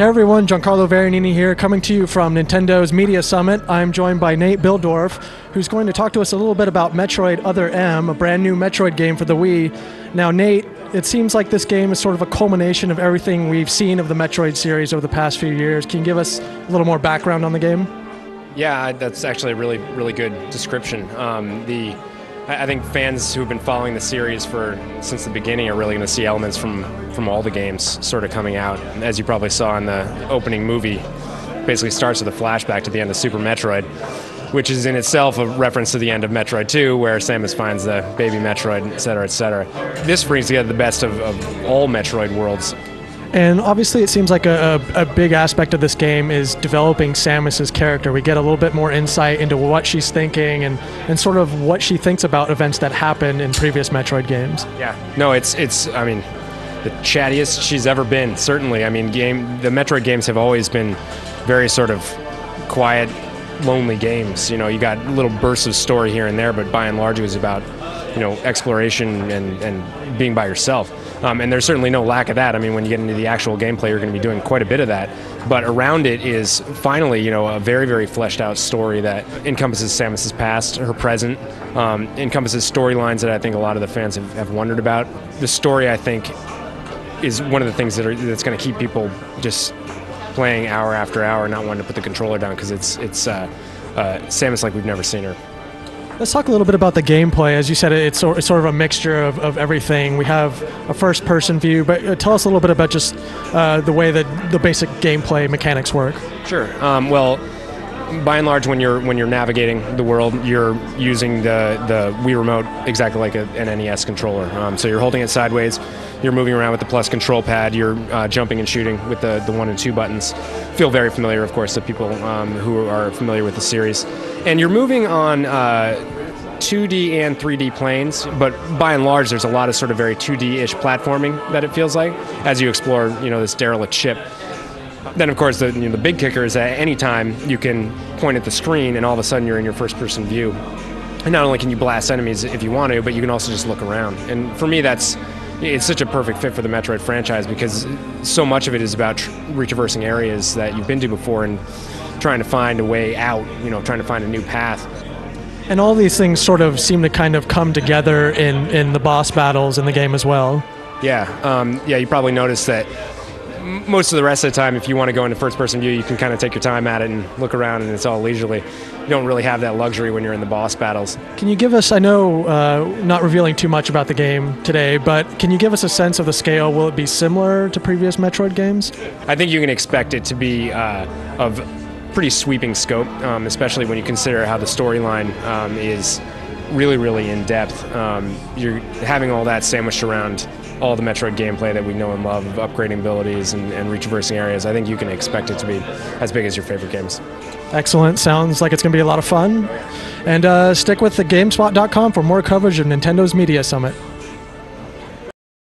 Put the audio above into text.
Hey everyone, Giancarlo Veronini here, coming to you from Nintendo's Media Summit. I'm joined by Nate Bildorf, who's going to talk to us a little bit about Metroid Other M, a brand new Metroid game for the Wii. Now Nate, it seems like this game is sort of a culmination of everything we've seen of the Metroid series over the past few years. Can you give us a little more background on the game? Yeah, that's actually a really good description. I think fans who've been following the series since the beginning are really going to see elements from all the games sort of coming out. As you probably saw in the opening movie, basically starts with a flashback to the end of Super Metroid, which is in itself a reference to the end of Metroid 2, where Samus finds the baby Metroid, etc., etc. This brings together the best of all Metroid worlds. And obviously it seems like a big aspect of this game is developing Samus's character. We get a little bit more insight into what she's thinking and sort of what she thinks about events that happened in previous Metroid games. Yeah, no, it's I mean, the chattiest she's ever been, certainly. I mean, the Metroid games have always been very sort of quiet, lonely games. You know, you got little bursts of story here and there, but by and large it was about, you know, exploration and being by yourself. And there's certainly no lack of that. I mean, when you get into the actual gameplay, you're going to be doing quite a bit of that. But around it is finally, you know, a very fleshed out story that encompasses Samus's past, her present, encompasses storylines that I think a lot of the fans have wondered about. The story, I think, is one of the things that's going to keep people just playing hour after hour, not wanting to put the controller down, because it's Samus like we've never seen her. Let's talk a little bit about the gameplay. As you said, it's sort of a mixture of everything. We have a first-person view, but tell us a little bit about just the way that the basic gameplay mechanics work. Sure. Well, by and large, when you're navigating the world, you're using the Wii Remote exactly like an NES controller. So you're holding it sideways. You're moving around with the plus control pad. You're jumping and shooting with the 1 and 2 buttons. Feel very familiar, of course, to people who are familiar with the series. And you're moving on 2D and 3D planes, but by and large, there's a lot of sort of very 2D-ish platforming that it feels like as you explore, you know, this derelict ship. Then, of course, the big kicker is that any time you can point at the screen and all of a sudden you're in your first-person view. And not only can you blast enemies if you want to, but you can also just look around. And for me, it's such a perfect fit for the Metroid franchise because so much of it is about retraversing areas that you've been to before and trying to find a way out, you know, trying to find a new path. And all these things sort of seem to kind of come together in the boss battles in the game as well. Yeah, you probably noticed that most of the rest of the time, if you want to go into first-person view, you can kind of take your time at it and look around, and it's all leisurely. You don't really have that luxury when you're in the boss battles. Can you give us, I know not revealing too much about the game today, but can you give us a sense of the scale? Will it be similar to previous Metroid games? I think you can expect it to be of pretty sweeping scope, especially when you consider how the storyline is really in-depth. You're having all that sandwiched around all the Metroid gameplay that we know and love, of upgrading abilities and retraversing areas. I think you can expect it to be as big as your favorite games. Excellent. Sounds like it's going to be a lot of fun. And stick with the GameSpot.com for more coverage of Nintendo's Media Summit.